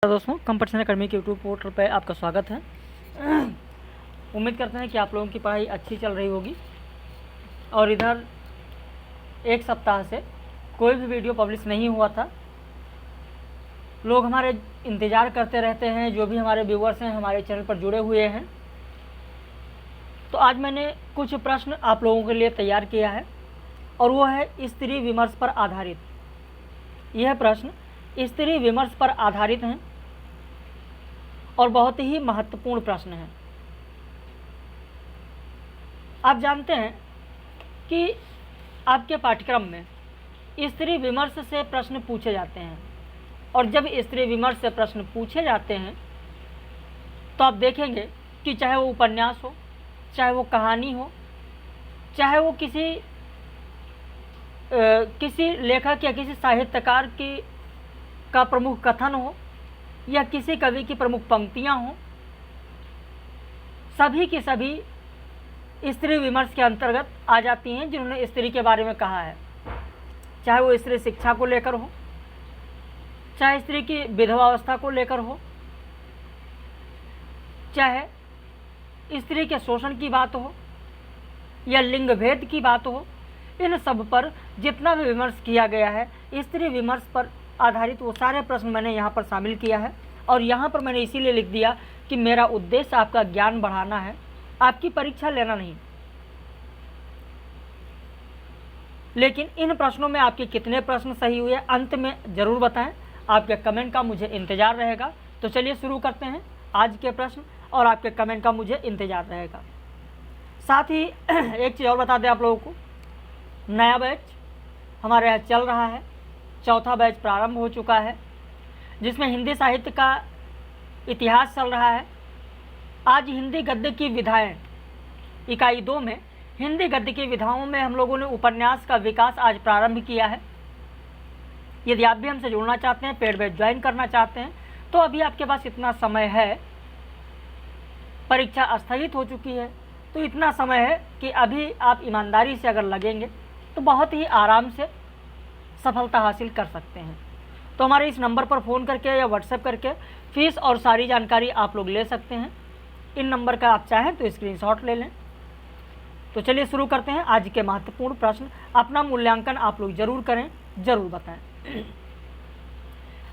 दोस्तों, competition academy के YouTube portal पर आपका स्वागत है। उम्मीद करते हैं कि आप लोगों की पढ़ाई अच्छी चल रही होगी। और इधर एक सप्ताह से कोई भी वीडियो पब्लिश नहीं हुआ था। लोग हमारे इंतज़ार करते रहते हैं, जो भी हमारे व्यूवर्स हैं हमारे चैनल पर जुड़े हुए हैं। तो आज मैंने कुछ प्रश्न आप लोगों के लिए तैयार किया है और वो है स्त्री विमर्श पर आधारित। यह प्रश्न स्त्री विमर्श पर आधारित हैं और बहुत ही महत्वपूर्ण प्रश्न है। आप जानते हैं कि आपके पाठ्यक्रम में स्त्री विमर्श से प्रश्न पूछे जाते हैं, और जब स्त्री विमर्श से प्रश्न पूछे जाते हैं तो आप देखेंगे कि चाहे वो उपन्यास हो, चाहे वो कहानी हो, चाहे वो किसी लेखक या किसी साहित्यकार का प्रमुख कथन हो या किसी कवि की प्रमुख पंक्तियां हों, सभी की सभी स्त्री विमर्श के अंतर्गत आ जाती हैं जिन्होंने स्त्री के बारे में कहा है। चाहे वो स्त्री शिक्षा को लेकर हो, चाहे स्त्री की विधवावस्था को लेकर हो, चाहे स्त्री के शोषण की बात हो या लिंग भेद की बात हो, इन सब पर जितना भी विमर्श किया गया है स्त्री विमर्श पर आधारित वो सारे प्रश्न मैंने यहाँ पर शामिल किया है। और यहाँ पर मैंने इसीलिए लिख दिया कि मेरा उद्देश्य आपका ज्ञान बढ़ाना है, आपकी परीक्षा लेना नहीं। लेकिन इन प्रश्नों में आपके कितने प्रश्न सही हुए अंत में ज़रूर बताएं। आपके कमेंट का मुझे इंतज़ार रहेगा। तो चलिए शुरू करते हैं आज के प्रश्न, और आपके कमेंट का मुझे इंतज़ार रहेगा। साथ ही एक चीज़ और बता दें आप लोगों को, नया बैच हमारे यहाँ चल रहा है। चौथा बैच प्रारंभ हो चुका है, जिसमें हिंदी साहित्य का इतिहास चल रहा है। आज हिंदी गद्य की विधाएं इकाई 2 में हिंदी गद्य की विधाओं में हम लोगों ने उपन्यास का विकास आज प्रारंभ किया है। यदि आप भी हमसे जुड़ना चाहते हैं, पेड बैच ज्वाइन करना चाहते हैं, तो अभी आपके पास इतना समय है। परीक्षा स्थगित हो चुकी है, तो इतना समय है कि अभी आप ईमानदारी से अगर लगेंगे तो बहुत ही आराम से सफलता हासिल कर सकते हैं। तो हमारे इस नंबर पर फ़ोन करके या व्हाट्सएप करके फ़ीस और सारी जानकारी आप लोग ले सकते हैं। इन नंबर का आप चाहें तो स्क्रीनशॉट ले लें। तो चलिए शुरू करते हैं आज के महत्वपूर्ण प्रश्न। अपना मूल्यांकन आप लोग जरूर करें, ज़रूर बताएं।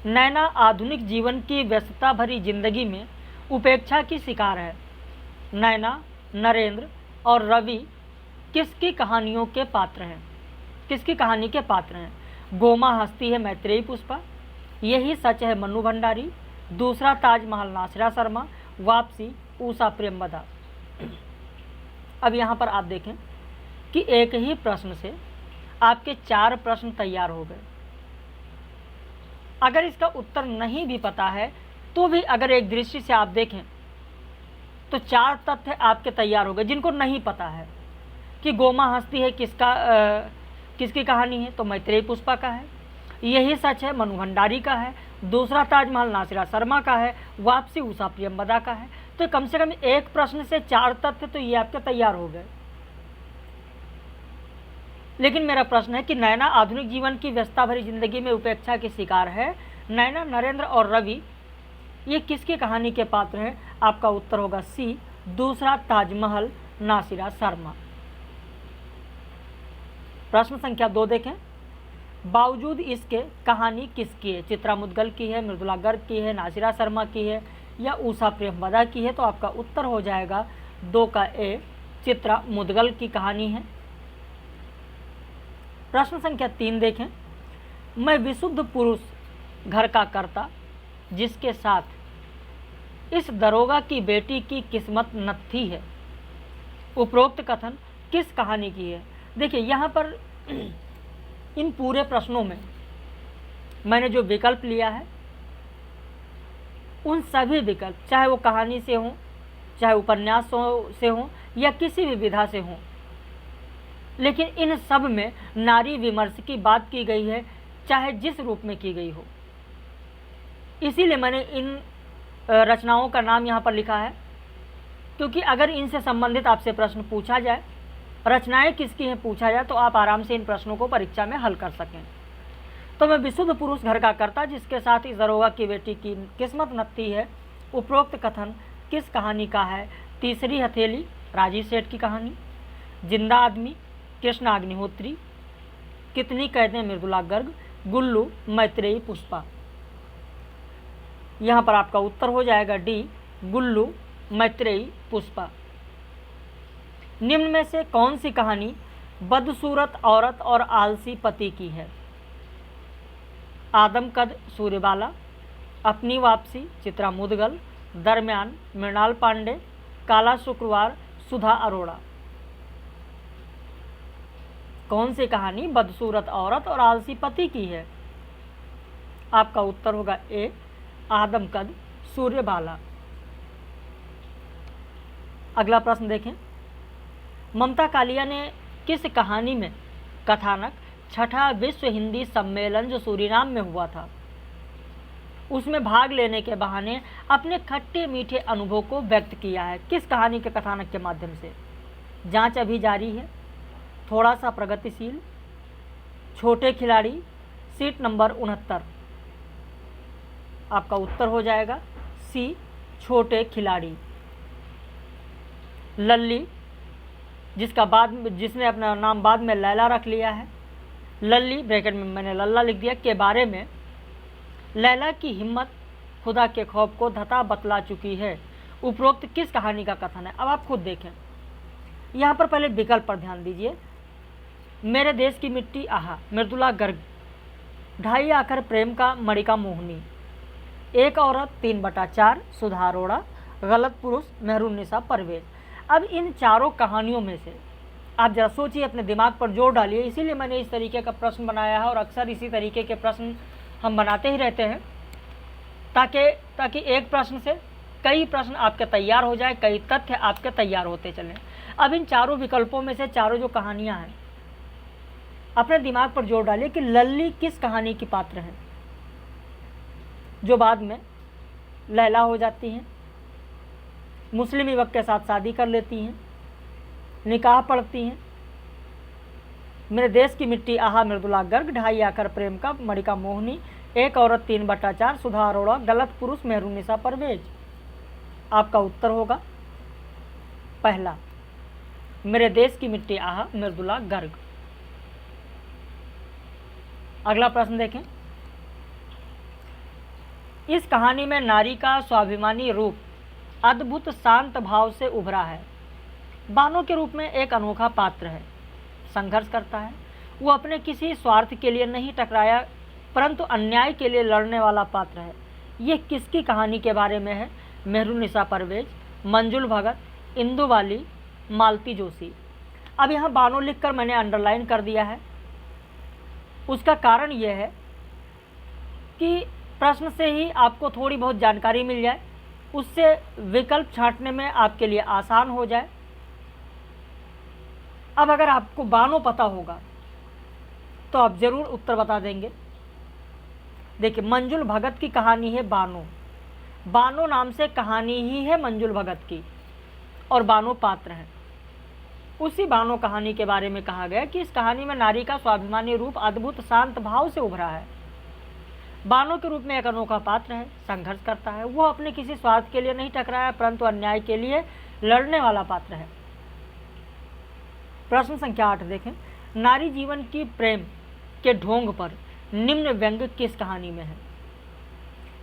नैना आधुनिक जीवन की व्यस्तता भरी जिंदगी में उपेक्षा की शिकार है। नैना, नरेंद्र और रवि किसकी कहानियों के पात्र हैं? किसकी कहानी के पात्र हैं? गोमा हंसती है मैत्रेयी पुष्पा, यही सच है मन्नू भंडारी, दूसरा ताजमहल नासिरा शर्मा, वापसी उषा प्रेमवदा। अब यहाँ पर आप देखें कि एक ही प्रश्न से आपके 4 प्रश्न तैयार हो गए। अगर इसका उत्तर नहीं भी पता है तो भी अगर एक दृष्टि से आप देखें तो 4 तथ्य आपके तैयार हो गए जिनको नहीं पता है कि गोमा हंसती है किसकी कहानी है, तो मैत्रेयी पुष्पा का है। यही सच है मन्नू भंडारी का है। दूसरा ताजमहल नासिरा शर्मा का है। वापसी उषा प्रेमवदा का है। तो कम से कम एक प्रश्न से 4 तथ्य तो ये आपके तैयार हो गए। लेकिन मेरा प्रश्न है कि नैना आधुनिक जीवन की व्यस्तता भरी जिंदगी में उपेक्षा की शिकार है। नैना, नरेंद्र और रवि ये किसकी कहानी के पात्र हैं? आपका उत्तर होगा सी, दूसरा ताजमहल नासिरा शर्मा। प्रश्न संख्या 2 देखें। बावजूद इसके कहानी किसकी है? चित्रा मुद्गल की है, मृदुला गर्ग की है, नासिरा शर्मा की है या उषा प्रेमवदा की है? तो आपका उत्तर हो जाएगा 2 का ए, चित्रा मुद्गल की कहानी है। प्रश्न संख्या 3 देखें। मैं विशुद्ध पुरुष घर का कर्ता जिसके साथ इस दरोगा की बेटी की किस्मत नत्थी है, उपरोक्त कथन किस कहानी की है? देखिए यहाँ पर इन पूरे प्रश्नों में मैंने जो विकल्प लिया है उन सभी विकल्प, चाहे वो कहानी से हों, चाहे उपन्यासों से हों या किसी भी विधा से हों, लेकिन इन सब में नारी विमर्श की बात की गई है, चाहे जिस रूप में की गई हो। इसीलिए मैंने इन रचनाओं का नाम यहाँ पर लिखा है, क्योंकि अगर इनसे संबंधित आपसे प्रश्न पूछा जाए, रचनाएं किसकी हैं पूछा जाए, तो आप आराम से इन प्रश्नों को परीक्षा में हल कर सकें। तो मैं विशुद्ध पुरुष घर का कर्ता जिसके साथ इस दरोगा की बेटी की किस्मत नत्ती है। उपरोक्त कथन किस कहानी का है? तीसरी हथेली राजीव सेठ की कहानी, जिंदा आदमी कृष्ण अग्निहोत्री, कितनी कैदें मृदुला गर्ग, गुल्लू मैत्रेयी पुष्पा। यहाँ पर आपका उत्तर हो जाएगा डी, गुल्लू मैत्रेयी पुष्पा। निम्न में से कौन सी कहानी बदसूरत औरत और आलसी पति की है? आदमकद सूर्यबाला, अपनी वापसी चित्रा मुदगल, दरमियान मृणाल पांडे, काला शुक्रवार सुधा अरोड़ा। कौन सी कहानी बदसूरत औरत और आलसी पति की है? आपका उत्तर होगा ए, आदमकद सूर्यबाला। अगला प्रश्न देखें। ममता कालिया ने किस कहानी में कथानक छठा विश्व हिंदी सम्मेलन जो सूरीनाम में हुआ था उसमें भाग लेने के बहाने अपने खट्टे मीठे अनुभव को व्यक्त किया है? किस कहानी के कथानक के माध्यम से? जांच अभी जारी है, थोड़ा सा प्रगतिशील, छोटे खिलाड़ी, सीट नंबर 69। आपका उत्तर हो जाएगा सी, छोटे खिलाड़ी। लल्ली, जिसने अपना नाम बाद में लैला रख लिया है, लल्ली ब्रैकेट में मैंने लल्ला लिख दिया, के बारे में लैला की हिम्मत खुदा के खौफ को धता बतला चुकी है। उपरोक्त किस कहानी का कथन है? अब आप खुद देखें, यहाँ पर पहले विकल्प पर ध्यान दीजिए। मेरे देश की मिट्टी आहा मृदुला गर्ग, ढाई आखर प्रेम का मणिका मोहनी, एक औरत 3/4 सुधा अरोड़ा, गलत पुरुष मेहरुन्निसा परवेज। अब इन चारों कहानियों में से आप जरा सोचिए, अपने दिमाग पर जोर डालिए। इसीलिए मैंने इस तरीके का प्रश्न बनाया है और अक्सर इसी तरीके के प्रश्न हम बनाते ही रहते हैं ताकि एक प्रश्न से कई प्रश्न आपके तैयार हो जाए, कई तथ्य आपके तैयार होते चलें। अब इन चारों विकल्पों में से चारों जो कहानियाँ हैं, अपने दिमाग पर जोर डालिए कि लल्ली किस कहानी की पात्र है जो बाद में लैला हो जाती हैं, मुस्लिम युवक के साथ शादी कर लेती हैं, निकाह पढ़ती हैं। मेरे देश की मिट्टी आहा मृदुला गर्ग, ढाई आखर प्रेम का मणिका मोहनी, एक औरत 3/4 सुधा अरोड़ा, गलत पुरुष मेहरुन्निसा परवेज। आपका उत्तर होगा पहला, मेरे देश की मिट्टी आहा मृदुला गर्ग। अगला प्रश्न देखें। इस कहानी में नारी का स्वाभिमानी रूप अद्भुत शांत भाव से उभरा है। बानो के रूप में एक अनोखा पात्र है, संघर्ष करता है, वो अपने किसी स्वार्थ के लिए नहीं टकराया परंतु अन्याय के लिए लड़ने वाला पात्र है। ये किसकी कहानी के बारे में है? मेहरुन्निसा परवेज, मंजुल भगत, इंदुवाली, मालती जोशी। अब यहाँ बानो लिखकर मैंने अंडरलाइन कर दिया है। उसका कारण यह है कि प्रश्न से ही आपको थोड़ी बहुत जानकारी मिल जाए, उससे विकल्प छांटने में आपके लिए आसान हो जाए। अब अगर आपको बानो पता होगा तो आप ज़रूर उत्तर बता देंगे। देखिए, मंजुल भगत की कहानी है बानो। बानो नाम से कहानी ही है मंजुल भगत की और बानो पात्र है। उसी बानो कहानी के बारे में कहा गया कि इस कहानी में नारी का स्वाभिमानी रूप अद्भुत शांत भाव से उभरा है। बानो के रूप में एक अनोखा पात्र है, संघर्ष करता है, वो अपने किसी स्वार्थ के लिए नहीं टकराया परंतु अन्याय के लिए लड़ने वाला पात्र है। प्रश्न संख्या 8 देखें। नारी जीवन की प्रेम के ढोंग पर निम्न व्यंग किस कहानी में है?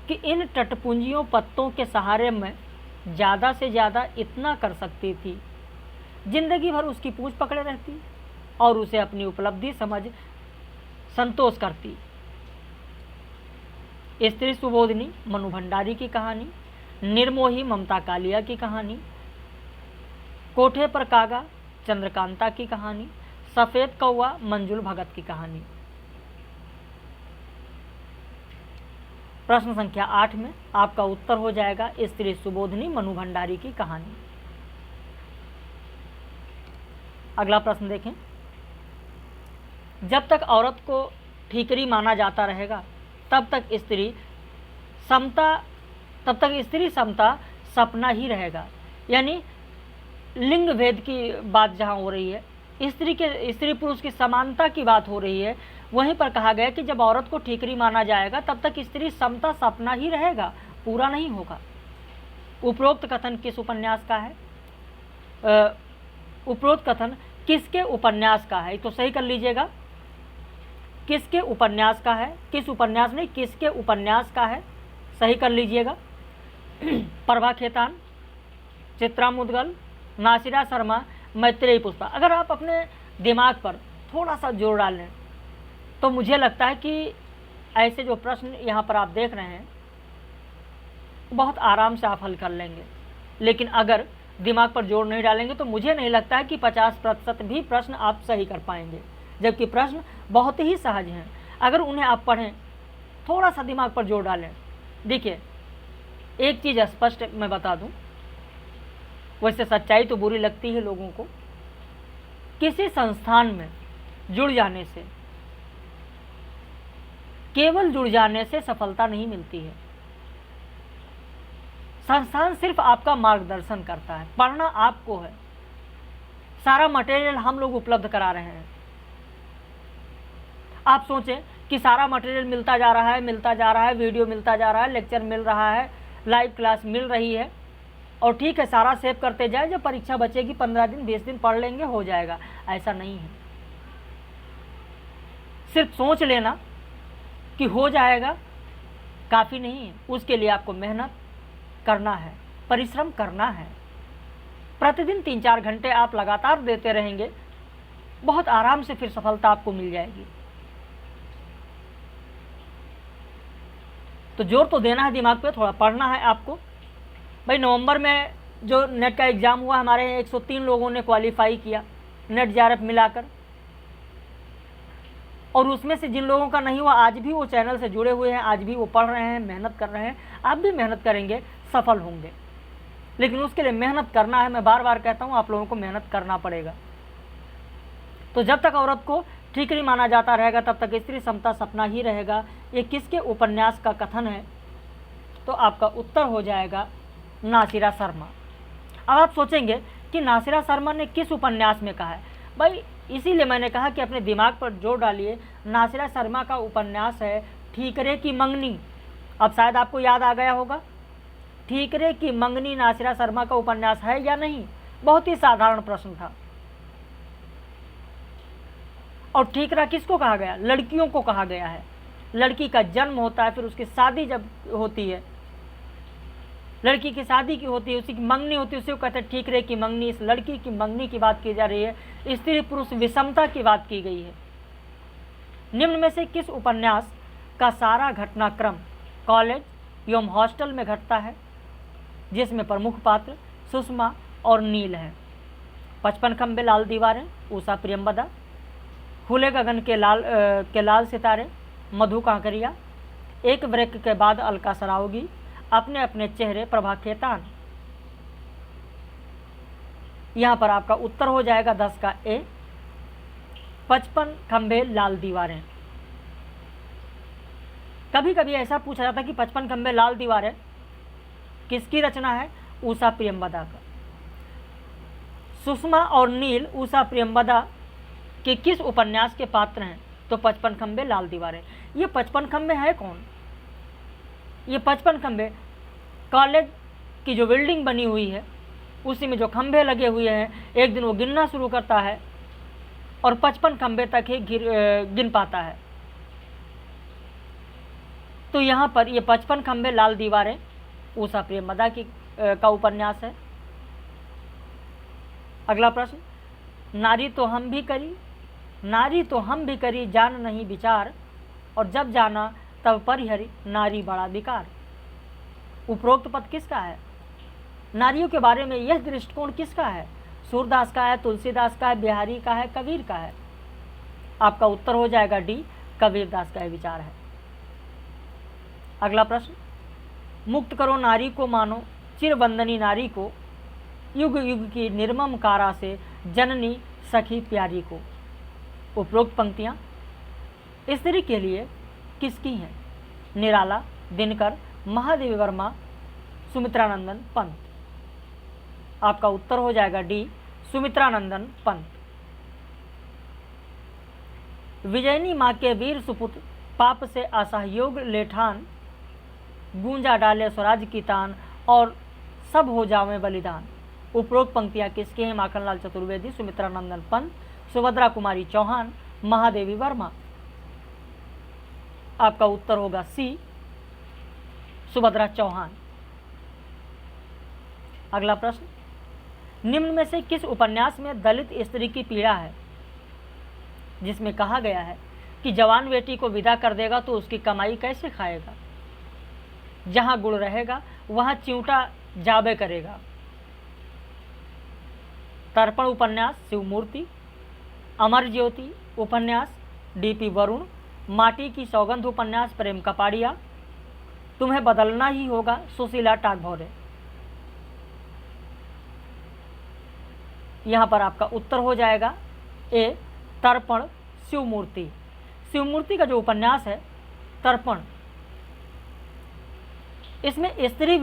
कि इन टटपुंजियों पत्तों के सहारे में ज़्यादा से ज़्यादा इतना कर सकती थी, जिंदगी भर उसकी पूंछ पकड़े रहती और उसे अपनी उपलब्धि समझ संतोष करती। स्त्री सुबोधिनी मनु भंडारी की कहानी, निर्मोही ममता कालिया की कहानी, कोठे पर कागा चंद्रकांता की कहानी, सफ़ेद कौवा मंजुल भगत की कहानी। प्रश्न संख्या 8 में आपका उत्तर हो जाएगा स्त्री सुबोधिनी मनु भंडारी की कहानी। अगला प्रश्न देखें। जब तक औरत को ठीकरी माना जाता रहेगा तब तक स्त्री समता सपना ही रहेगा। यानी लिंग भेद की बात जहाँ हो रही है, स्त्री पुरुष की समानता की बात हो रही है, वहीं पर कहा गया कि जब औरत को ठीकरी माना जाएगा तब तक स्त्री समता सपना ही रहेगा, पूरा नहीं होगा। उपरोक्त कथन किस उपन्यास का है? उपरोक्त कथन किसके उपन्यास का है? तो सही कर लीजिएगा, किसके उपन्यास का है, किस उपन्यास नहीं, किसके उपन्यास का है, सही कर लीजिएगा। प्रभा खेतान, चित्रा मुदगल, नासिरा शर्मा, मैत्रेयी पुष्पा। अगर आप अपने दिमाग पर थोड़ा सा जोर डाल लें तो मुझे लगता है कि ऐसे जो प्रश्न यहाँ पर आप देख रहे हैं बहुत आराम से आप हल कर लेंगे। लेकिन अगर दिमाग पर जोर नहीं डालेंगे तो मुझे नहीं लगता है कि 50% भी प्रश्न आप सही कर पाएंगे, जबकि प्रश्न बहुत ही सहज हैं अगर उन्हें आप पढ़ें, थोड़ा सा दिमाग पर जोर डालें। देखिए, एक चीज़ स्पष्ट मैं बता दूं, वैसे सच्चाई तो बुरी लगती है लोगों को, किसी संस्थान में जुड़ जाने से, केवल जुड़ जाने से सफलता नहीं मिलती है। संस्थान सिर्फ आपका मार्गदर्शन करता है, पढ़ना आपको है, सारा मटेरियल हम लोग उपलब्ध करा रहे हैं। आप सोचें कि सारा मटेरियल मिलता जा रहा है, वीडियो मिलता जा रहा है, लेक्चर मिल रहा है, लाइव क्लास मिल रही है, और ठीक है सारा सेव करते जाए, जब परीक्षा बचेगी 15 दिन 20 दिन पढ़ लेंगे हो जाएगा, ऐसा नहीं है। सिर्फ सोच लेना कि हो जाएगा काफ़ी नहीं है, उसके लिए आपको मेहनत करना है, परिश्रम करना है। प्रतिदिन 3-4 घंटे आप लगातार देते रहेंगे, बहुत आराम से फिर सफलता आपको मिल जाएगी। तो जोर तो देना है दिमाग पे, थोड़ा पढ़ना है आपको। भाई नवंबर में जो नेट का एग्ज़ाम हुआ, हमारे 103 लोगों ने क्वालिफाई किया नेट जेआरएफ मिलाकर, और उसमें से जिन लोगों का नहीं हुआ आज भी वो चैनल से जुड़े हुए हैं, आज भी वो पढ़ रहे हैं, मेहनत कर रहे हैं। आप भी मेहनत करेंगे, सफल होंगे, लेकिन उसके लिए मेहनत करना है। मैं बार बार कहता हूँ, आप लोगों को मेहनत करना पड़ेगा। तो जब तक औरत को ठीकरी माना जाता रहेगा तब तक स्त्री समता सपना ही रहेगा। ये किसके उपन्यास का कथन है? तो आपका उत्तर हो जाएगा नासिरा शर्मा। अब आप सोचेंगे कि नासिरा शर्मा ने किस उपन्यास में कहा है? भाई इसीलिए मैंने कहा कि अपने दिमाग पर जोर डालिए। नासिरा शर्मा का उपन्यास है ठीकरे की मंगनी। अब शायद आपको याद आ गया होगा, ठीकरे की मंगनी नासिरा शर्मा का उपन्यास है या नहीं? बहुत ही साधारण प्रश्न था। और ठीकरा किसको कहा गया? लड़कियों को कहा गया है। लड़की का जन्म होता है, फिर उसकी शादी जब होती है, लड़की की शादी की होती है, उसी की मंगनी होती है, उसी को कहते हैं ठीकरे की मंगनी। इस लड़की की मंगनी की बात की जा रही है, स्त्री पुरुष विषमता की बात की गई है। निम्न में से किस उपन्यास का सारा घटनाक्रम कॉलेज एवं हॉस्टल में घटता है, जिसमें प्रमुख पात्र सुषमा और नील हैं? 55 खंबे लाल दीवारें, उषा प्रियंवदा, खुले गगन के लाल सितारे, मधु कांकरिया, एक ब्रेक के बाद अलका सरावगी, अपने अपने चेहरे, प्रभा खेतान। यहाँ पर आपका उत्तर हो जाएगा 10 का ए, 55 खंबे लाल दीवारें। कभी कभी ऐसा पूछा जाता है कि 55 खंबे लाल दीवारें किसकी रचना है? उषा प्रियंवदा का। सुषमा और नील उषा प्रियंवदा के किस उपन्यास के पात्र हैं? तो 55 खंबे लाल दीवारें। ये 55 खंबे है कौन? ये 55 खंबे कॉलेज की जो बिल्डिंग बनी हुई है उसी में जो खंबे लगे हुए हैं, एक दिन वो गिनना शुरू करता है और 55 खंबे तक ही गिन पाता है। तो यहाँ पर ये 55 खंबे लाल दीवारें उषा प्रियंवदा का उपन्यास है। अगला प्रश्न, नारी तो हम भी करी, नारी तो हम भी करी जान नहीं विचार, और जब जाना तब परिहरी नारी बड़ा विकार। उपरोक्त पद किसका है? नारियों के बारे में यह दृष्टिकोण किसका है? सूरदास का है, तुलसीदास का है, बिहारी का है, कबीर का है? आपका उत्तर हो जाएगा डी, कबीरदास का यह विचार है। अगला प्रश्न, मुक्त करो नारी को मानो चिरबंदनी नारी को, युग युग की निर्मम कारा से जननी सखी प्यारी को। उपरोक्त पंक्तियाँ स्त्री के लिए किसकी हैं? निराला, दिनकर, महादेवी वर्मा, सुमित्रानंदन पंत। आपका उत्तर हो जाएगा डी, सुमित्रानंदन पंत। विजयनी माँ के वीर सुपुत्र पाप से असहयोग लेठान, गूंजा डाले स्वराज की तान और सब हो जावे बलिदान। उपरोक्त पंक्तियाँ किसके हैं? माखनलाल चतुर्वेदी, सुमित्रा नंदन पंत, सुभद्रा कुमारी चौहान, महादेवी वर्मा। आपका उत्तर होगा सी, सुभद्रा चौहान। अगला प्रश्न, निम्न में से किस उपन्यास में दलित स्त्री की पीड़ा है, जिसमें कहा गया है कि जवान बेटी को विदा कर देगा तो उसकी कमाई कैसे खाएगा, जहां गुड़ रहेगा वहां चिंटा जाबे करेगा। तर्पण उपन्यास शिवमूर्ति, अमर ज्योति उपन्यास डीपी वरुण, माटी की सौगंध उपन्यास प्रेम कपाड़िया, तुम्हें बदलना ही होगा सुशीला टागभोरे। यहां पर आपका उत्तर हो जाएगा ए, तर्पण शिवमूर्ति। शिवमूर्ति का जो उपन्यास है तर्पण, इसमें स्त्री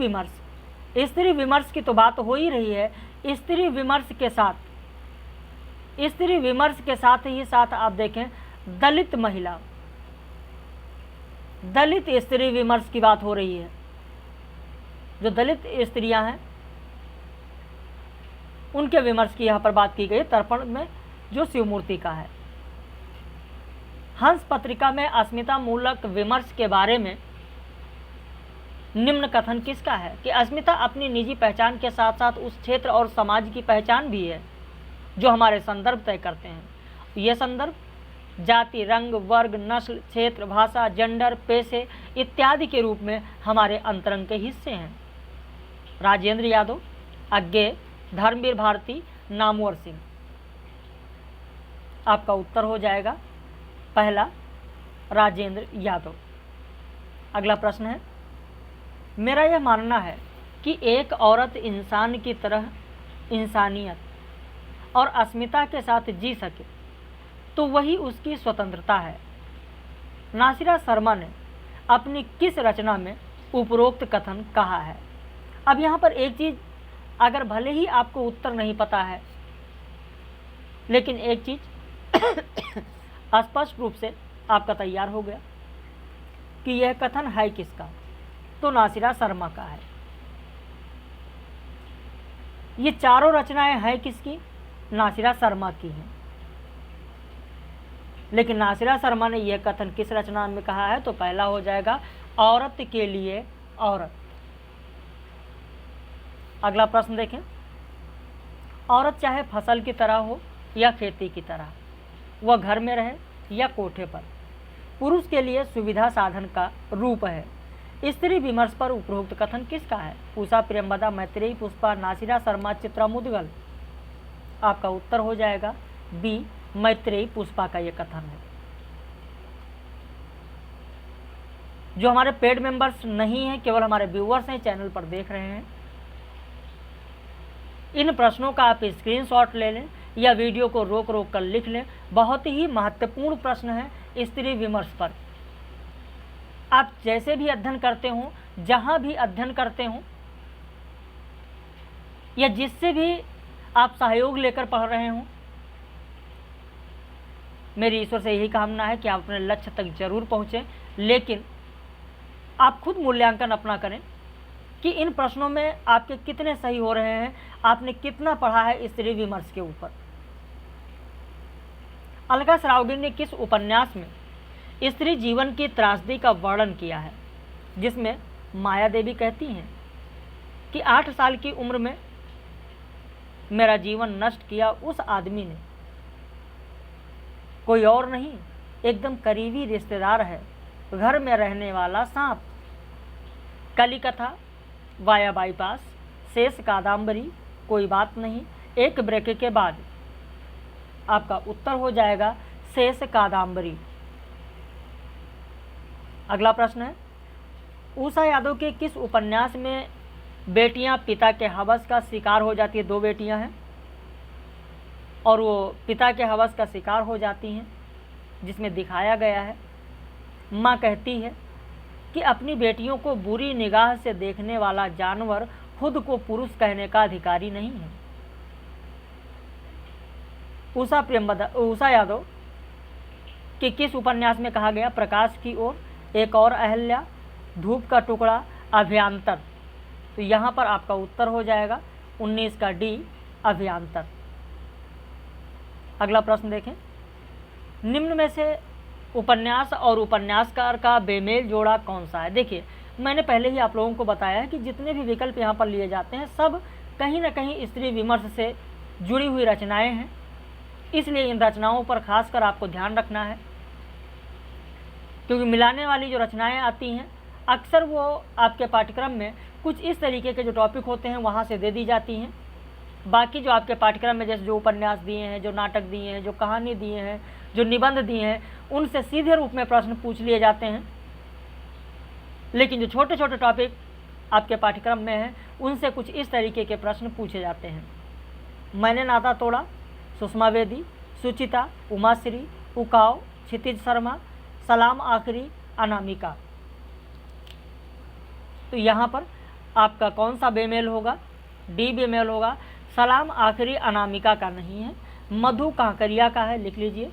विमर्श की तो बात हो ही रही है। स्त्री विमर्श के साथ ही साथ आप देखें दलित महिला, दलित स्त्री विमर्श की बात हो रही है। जो दलित स्त्रियां हैं उनके विमर्श की यहाँ पर बात की गई तर्पण में, जो शिवमूर्ति का है। हंस पत्रिका में अस्मिता मूलक विमर्श के बारे में निम्न कथन किसका है कि अस्मिता अपनी निजी पहचान के साथ साथ उस क्षेत्र और समाज की पहचान भी है जो हमारे संदर्भ तय करते हैं। ये संदर्भ जाति, रंग, वर्ग, नस्ल, क्षेत्र, भाषा, जेंडर, पेशे इत्यादि के रूप में हमारे अंतरंग के हिस्से हैं। राजेंद्र यादव, अज्ञे, धर्मवीर भारती, नामवर सिंह। आपका उत्तर हो जाएगा पहला, राजेंद्र यादव। अगला प्रश्न है, मेरा यह मानना है कि एक औरत इंसान की तरह इंसानियत और अस्मिता के साथ जी सके तो वही उसकी स्वतंत्रता है। नासिरा शर्मा ने अपनी किस रचना में उपरोक्त कथन कहा है? अब यहाँ पर एक चीज़, अगर भले ही आपको उत्तर नहीं पता है, लेकिन एक चीज़ स्पष्ट रूप से आपका तैयार हो गया कि यह कथन है किसका, तो नासिरा शर्मा का है। ये चारों रचनाएं हैं किसकी? नासिरा शर्मा की हैं। लेकिन नासिरा शर्मा ने यह कथन किस रचना में कहा है? तो पहला हो जाएगा औरत के लिए औरत। अगला प्रश्न देखें, औरत चाहे फसल की तरह हो या खेती की तरह, वह घर में रहे या कोठे पर, पुरुष के लिए सुविधा साधन का रूप है। स्त्री विमर्श पर उपरोक्त कथन किसका है? उषा प्रियंवदा, मैत्रेयी पुष्पा, नासिरा शर्मा, चित्रा मुदगल। आपका उत्तर हो जाएगा बी, मैत्रेयी पुष्पा का यह कथन है। जो हमारे पेड मेंबर्स नहीं हैं, केवल हमारे व्यूअर्स हैं, चैनल पर देख रहे हैं, इन प्रश्नों का आप स्क्रीनशॉट ले लें या वीडियो को रोक रोक कर लिख लें। बहुत ही महत्वपूर्ण प्रश्न है स्त्री विमर्श पर। आप जैसे भी अध्ययन करते हो, जहाँ भी अध्ययन करते हो, या जिससे भी आप सहयोग लेकर पढ़ रहे हो, मेरी ईश्वर से यही कामना है कि आप अपने लक्ष्य तक जरूर पहुँचें। लेकिन आप खुद मूल्यांकन अपना करें कि इन प्रश्नों में आपके कितने सही हो रहे हैं, आपने कितना पढ़ा है स्त्री विमर्श के ऊपर। अलका सरावगी ने किस उपन्यास में स्त्री जीवन की त्रासदी का वर्णन किया है, जिसमें माया देवी कहती हैं कि 8 साल की उम्र में मेरा जीवन नष्ट किया उस आदमी ने, कोई और नहीं, एकदम करीबी रिश्तेदार है, घर में रहने वाला सांप। कली कथा, वाया बाईपास, शेष कादम्बरी, कोई बात नहीं, एक ब्रेक के बाद। आपका उत्तर हो जाएगा शेष कादम्बरी। अगला प्रश्न है, उषा यादव के किस उपन्यास में बेटियां पिता के हवस का शिकार हो जाती है? 2 बेटियां हैं और वो पिता के हवस का शिकार हो जाती हैं, जिसमें दिखाया गया है माँ कहती है कि अपनी बेटियों को बुरी निगाह से देखने वाला जानवर खुद को पुरुष कहने का अधिकारी नहीं है। उषा यादव कि किस उपन्यास में कहा गया प्रकाश की ओर, एक और अहल्या, धूप का टुकड़ा, अभियांतर। तो यहाँ पर आपका उत्तर हो जाएगा 19 का डी, अभियांतर। अगला प्रश्न देखें, निम्न में से उपन्यास और उपन्यासकार का बेमेल जोड़ा कौन सा है। देखिए, मैंने पहले ही आप लोगों को बताया है कि जितने भी विकल्प यहाँ पर लिए जाते हैं सब कहीं ना कहीं स्त्री विमर्श से जुड़ी हुई रचनाएं हैं, इसलिए इन रचनाओं पर खासकर आपको ध्यान रखना है, क्योंकि मिलाने वाली जो रचनाएं आती हैं अक्सर वो आपके पाठ्यक्रम में कुछ इस तरीके के जो टॉपिक होते हैं वहाँ से दे दी जाती हैं। बाकी जो आपके पाठ्यक्रम में जैसे जो उपन्यास दिए हैं, जो नाटक दिए हैं, जो कहानी दिए हैं, जो निबंध दिए हैं, उनसे सीधे रूप में प्रश्न पूछ लिए जाते हैं। लेकिन जो छोटे छोटे टॉपिक आपके पाठ्यक्रम में हैं उनसे कुछ इस तरीके के प्रश्न पूछे जाते हैं। मैंने नाता तोड़ा, सुषमा वेदी, सुचिता, उमाश्री, उकाव, क्षितिज शर्मा, सलाम आखिरी, अनामिका। तो यहाँ पर आपका कौन सा बेमेल होगा, डी बेमेल होगा। सलाम आखिरी अनामिका का नहीं है, मधु कांकरिया का है, लिख लीजिए।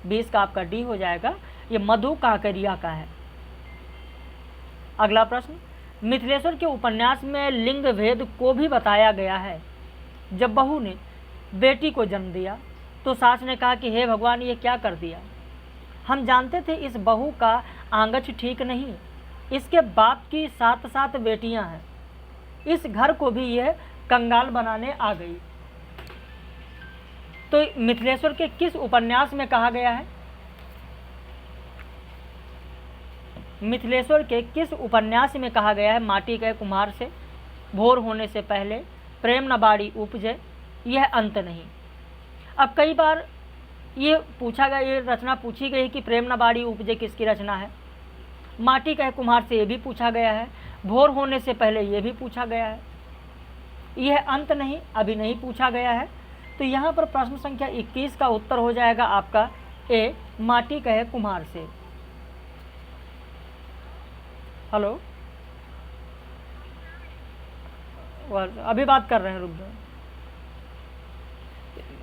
20 का आपका डी हो जाएगा, ये मधु कांकरिया का है। अगला प्रश्न, मिथिलेश्वर के उपन्यास में लिंग भेद को भी बताया गया है। जब बहू ने बेटी को जन्म दिया तो सास ने कहा कि हे भगवान, ये क्या कर दिया। हम जानते थे इस बहू का आंगच ठीक नहीं, इसके बाप की 7 बेटियां हैं, इस घर को भी यह कंगाल बनाने आ गई। तो मिथिलेश्वर के किस उपन्यास में कहा गया है, मिथिलेश्वर के किस उपन्यास में कहा गया है, माटी के कुम्हार से, भोर होने से पहले, प्रेम न बाड़ी उपजे, यह अंत नहीं। अब कई बार ये पूछा गया, ये रचना पूछी गई कि प्रेम न बाड़ी उपजे किसकी रचना है। माटी के कुम्हार से ये भी पूछा गया है, भोर होने से पहले ये भी पूछा गया है, यह अंत नहीं अभी नहीं पूछा गया है। तो यहाँ पर प्रश्न संख्या 21 का उत्तर हो जाएगा आपका ए, माटी कहे कुम्हार से। हेलो, अभी बात कर रहे हैं, रुक जाओ।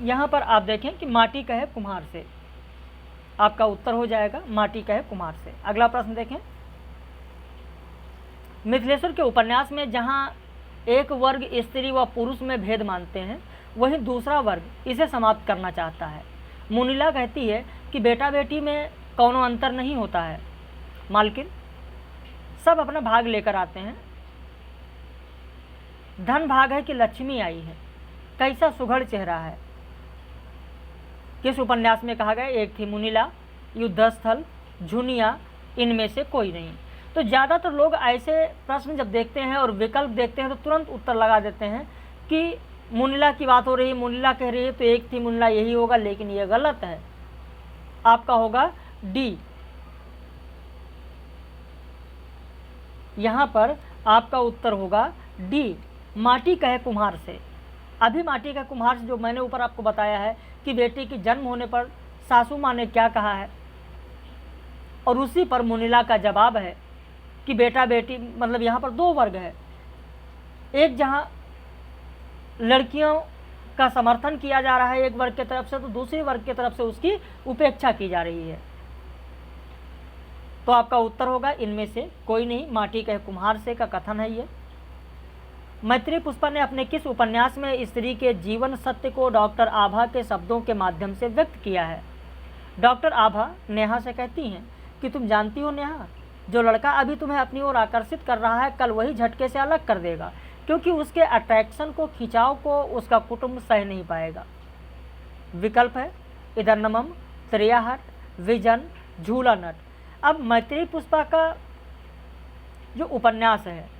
यहाँ पर आप देखें कि माटी कहे कुम्हार से, आपका उत्तर हो जाएगा माटी कहे कुम्हार से। अगला प्रश्न देखें, मिथिलेश्वर के उपन्यास में जहाँ एक वर्ग स्त्री व पुरुष में भेद मानते हैं, वहीं दूसरा वर्ग इसे समाप्त करना चाहता है। मुनीला कहती है कि बेटा बेटी में कौनो अंतर नहीं होता है, मालकिन सब अपना भाग लेकर आते हैं। धन भाग है कि लक्ष्मी आई है, कैसा सुघड़ चेहरा है। किस उपन्यास में कहा गया, एक थी मुनीला, युद्धस्थल, झुनिया, इनमें से कोई नहीं। तो ज़्यादातर लोग ऐसे प्रश्न जब देखते हैं और विकल्प देखते हैं तो तुरंत उत्तर लगा देते हैं कि मुनीला की बात हो रही है, मुनीला कह रही है तो एक थी मुनीला यही होगा, लेकिन ये गलत है। आपका होगा डी, यहाँ पर आपका उत्तर होगा डी, माटी कहे कुम्हार से। अभी माटी का कुम्हार से जो मैंने ऊपर आपको बताया है कि बेटी की जन्म होने पर सासू माँ ने क्या कहा है, और उसी पर मुनीला का जवाब है कि बेटा बेटी, मतलब यहाँ पर दो वर्ग है, एक जहाँ लड़कियों का समर्थन किया जा रहा है एक वर्ग की तरफ से, तो दूसरी वर्ग की तरफ से उसकी उपेक्षा की जा रही है। तो आपका उत्तर होगा इनमें से कोई नहीं, माटी कहे कुम्हार से का कथन है ये। मैत्री पुष्पा ने अपने किस उपन्यास में स्त्री के जीवन सत्य को डॉक्टर आभा के शब्दों के माध्यम से व्यक्त किया है। डॉक्टर आभा नेहा से कहती हैं कि तुम जानती हो नेहा, जो लड़का अभी तुम्हें अपनी ओर आकर्षित कर रहा है कल वही झटके से अलग कर देगा, क्योंकि उसके अट्रैक्शन को, खिंचाव को उसका कुटुंब सह नहीं पाएगा। विकल्प है इदर्नमम, त्रियाहट, विजन, झूला नट। अब मैत्री पुष्पा का जो उपन्यास है,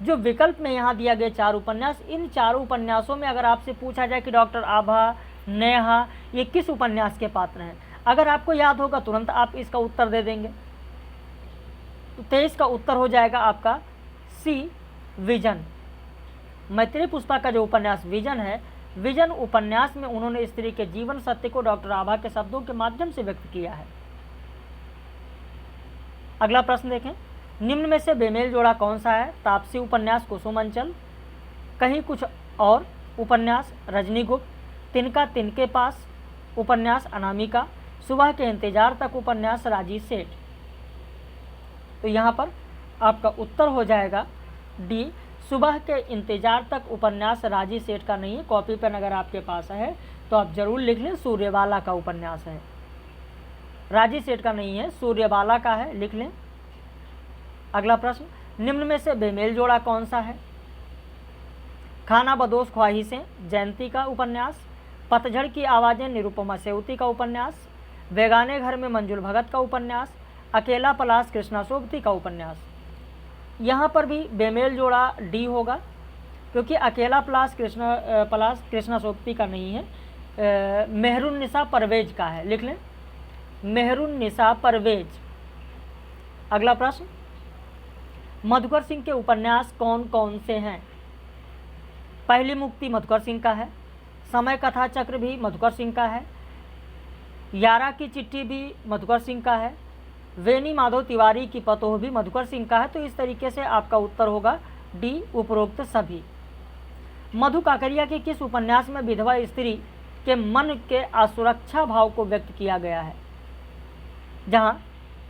जो विकल्प में यहाँ दिया गया 4 उपन्यास, इन 4 उपन्यासों में अगर आपसे पूछा जाए कि डॉक्टर आभा, नेहा ये किस उपन्यास के पात्र हैं, अगर आपको याद होगा तुरंत आप इसका उत्तर दे देंगे। तो 23 का उत्तर हो जाएगा आपका सी, विजन। मैत्री पुष्पा का जो उपन्यास विजन है, विजन उपन्यास में उन्होंने स्त्री के जीवन सत्य को डॉक्टर आभा के शब्दों के माध्यम से व्यक्त किया है। अगला प्रश्न देखें, निम्न में से बेमेल जोड़ा कौन सा है। तापसी उपन्यास कुसुमांचल, कहीं कुछ और उपन्यास रजनीगुप्त, तिनका तिनके पास उपन्यास अनामिका, सुबह के इंतजार तक उपन्यास राजी सेठ। तो यहाँ पर आपका उत्तर हो जाएगा डी, सुबह के इंतजार तक उपन्यास राजी सेठ का नहीं है। कॉपी पेन अगर आपके पास है तो आप जरूर लिख लें, सूर्यबाला का उपन्यास है, राजी सेठ का नहीं है, सूर्यबाला का है, लिख लें। अगला प्रश्न, निम्न में से बेमेल जोड़ा कौन सा है? खाना बदोश ख्वाहिशें जयंती का उपन्यास, पतझड़ की आवाज़ें निरुपमा सेवती का उपन्यास, बेगाने घर में मंजुल भगत का उपन्यास, अकेला पलाश कृष्णा सोबती का उपन्यास। यहाँ पर भी बेमेल जोड़ा डी होगा, क्योंकि अकेला पलाश कृष्णा सोबती का नहीं है, मेहरुन्निसा परवेज का है, लिख लें, मेहरुन्निसा परवेज। अगला प्रश्न, मधुकर सिंह के उपन्यास कौन कौन से हैं? पहली मुक्ति मधुकर सिंह का है, समय कथा चक्र भी मधुकर सिंह का है, यारा की चिट्ठी भी मधुकर सिंह का है, वेनी माधव तिवारी की पतोह भी मधुकर सिंह का है। तो इस तरीके से आपका उत्तर होगा डी, उपरोक्त सभी। मधु काकरिया के किस उपन्यास में विधवा स्त्री के मन के असुरक्षा भाव को व्यक्त किया गया है? जहाँ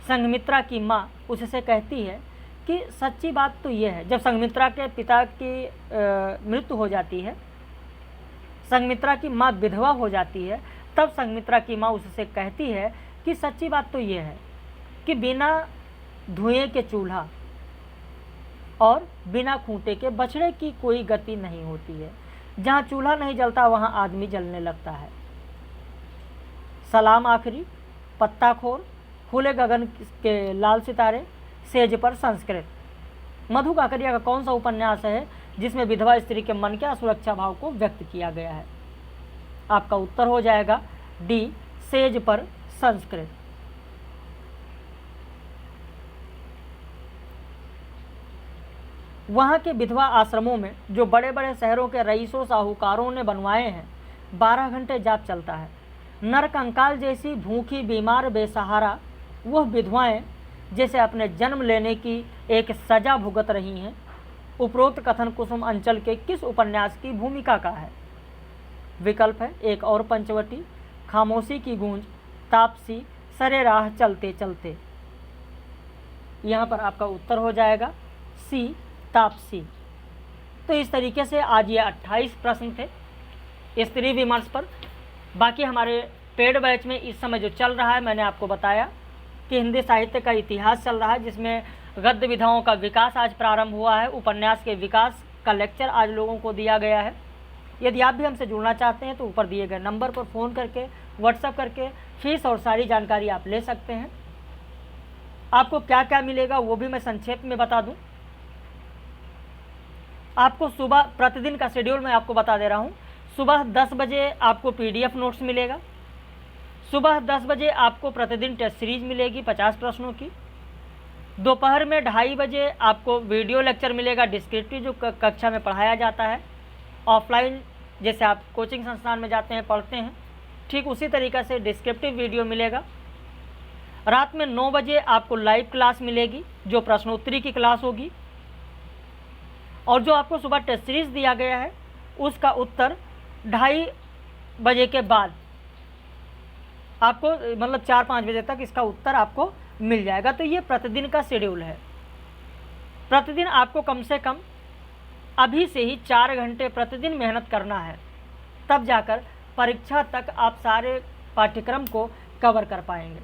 संघमित्रा की माँ उससे कहती है कि सच्ची बात तो ये है, जब संघमित्रा के पिता की मृत्यु हो जाती है, संघमित्रा की माँ विधवा हो जाती है, तब संघमित्रा की माँ उससे कहती है कि सच्ची बात तो ये है कि बिना धुएं के चूल्हा और बिना खूंटे के बछड़े की कोई गति नहीं होती है, जहाँ चूल्हा नहीं जलता वहाँ आदमी जलने लगता है। सलाम आखिरी, पत्ताखोर, खुले गगन के लाल सितारे, सेज पर संस्कृत। मधु काकरिया का कौन सा उपन्यास है जिसमें विधवा स्त्री के मन के असुरक्षा भाव को व्यक्त किया गया है? आपका उत्तर हो जाएगा डी, सेज पर संस्कृत। वहाँ के विधवा आश्रमों में जो बड़े बड़े शहरों के रईसों साहूकारों ने बनवाए हैं, 12 घंटे जाप चलता है। नरकंकाल जैसी भूखी बीमार बेसहारा वह विधवाएं जैसे अपने जन्म लेने की एक सजा भुगत रही हैं। उपरोक्त कथन कुसुम अंचल के किस उपन्यास की भूमिका का है? विकल्प है एक और पंचवटी, खामोशी की गूंज, तापसी, सरे राह चलते चलते। यहाँ पर आपका उत्तर हो जाएगा सी, तापसी। तो इस तरीके से आज ये 28 प्रश्न थे स्त्री विमर्श पर। बाकी हमारे पेड बैच में इस समय जो चल रहा है, मैंने आपको बताया कि हिंदी साहित्य का इतिहास चल रहा है, जिसमें गद्य विधाओं का विकास आज प्रारंभ हुआ है। उपन्यास के विकास का लेक्चर आज लोगों को दिया गया है। यदि आप भी हमसे जुड़ना चाहते हैं तो ऊपर दिए गए नंबर पर फ़ोन करके, व्हाट्सएप करके फीस और सारी जानकारी आप ले सकते हैं। आपको क्या क्या मिलेगा वो भी मैं संक्षेप में बता दूं। आपको सुबह प्रतिदिन का शेड्यूल मैं आपको बता दे रहा हूं। सुबह 10 बजे आपको PDF नोट्स मिलेगा। सुबह 10 बजे आपको प्रतिदिन टेस्ट सीरीज मिलेगी 50 प्रश्नों की। दोपहर में 2:30 बजे आपको वीडियो लेक्चर मिलेगा डिस्क्रिप्टिव, जो कक्षा में पढ़ाया जाता है ऑफलाइन, जैसे आप कोचिंग संस्थान में जाते हैं पढ़ते हैं, ठीक उसी तरीक़े से डिस्क्रिप्टिव वीडियो मिलेगा। रात में 9 बजे आपको लाइव क्लास मिलेगी, जो प्रश्नोत्तरी की क्लास होगी। और जो आपको सुबह टेस्ट सीरीज दिया गया है उसका उत्तर 2:30 बजे के बाद आपको, मतलब 4-5 बजे तक इसका उत्तर आपको मिल जाएगा। तो ये प्रतिदिन का शेड्यूल है। प्रतिदिन आपको कम से कम अभी से ही 4 घंटे प्रतिदिन मेहनत करना है, तब जाकर परीक्षा तक आप सारे पाठ्यक्रम को कवर कर पाएंगे।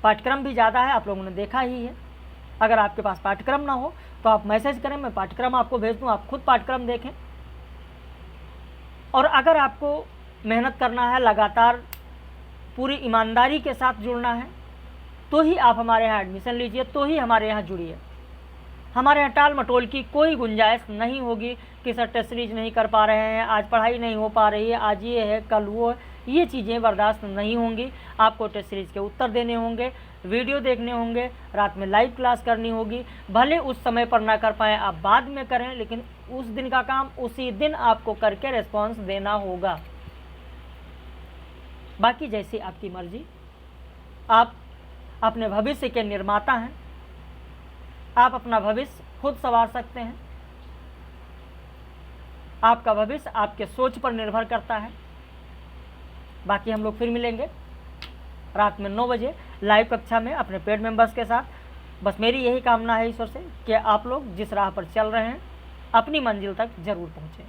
पाठ्यक्रम भी ज़्यादा है, आप लोगों ने देखा ही है। अगर आपके पास पाठ्यक्रम ना हो तो आप मैसेज करें, मैं पाठ्यक्रम आपको भेज दूँ, आप खुद पाठ्यक्रम देखें। और अगर आपको मेहनत करना है, लगातार पूरी ईमानदारी के साथ जुड़ना है, तो ही आप हमारे यहाँ एडमिशन लीजिए, तो ही हमारे यहाँ जुड़िए। हमारे यहाँ टाल मटोल की कोई गुंजाइश नहीं होगी कि सर टेस्ट सीरीज नहीं कर पा रहे हैं, आज पढ़ाई नहीं हो पा रही है, आज ये है कल वो है, ये चीज़ें बर्दाश्त नहीं होंगी। आपको टेस्ट सीरीज के उत्तर देने होंगे, वीडियो देखने होंगे, रात में लाइव क्लास करनी होगी। भले उस समय पर ना कर पाएँ, आप बाद में करें, लेकिन उस दिन का काम उसी दिन आपको करके रिस्पॉन्स देना होगा। बाकी जैसी आपकी मर्जी। आप अपने भविष्य के निर्माता हैं, आप अपना भविष्य खुद संवार सकते हैं। आपका भविष्य आपके सोच पर निर्भर करता है। बाकी हम लोग फिर मिलेंगे। रात में 9 बजे लाइव कक्षा में अपने पेड मेंबर्स के साथ। बस मेरी यही कामना है ईश्वर से कि आप लोग जिस राह पर चल रहे हैं अपनी मंजिल तक ज़रूर पहुँचें।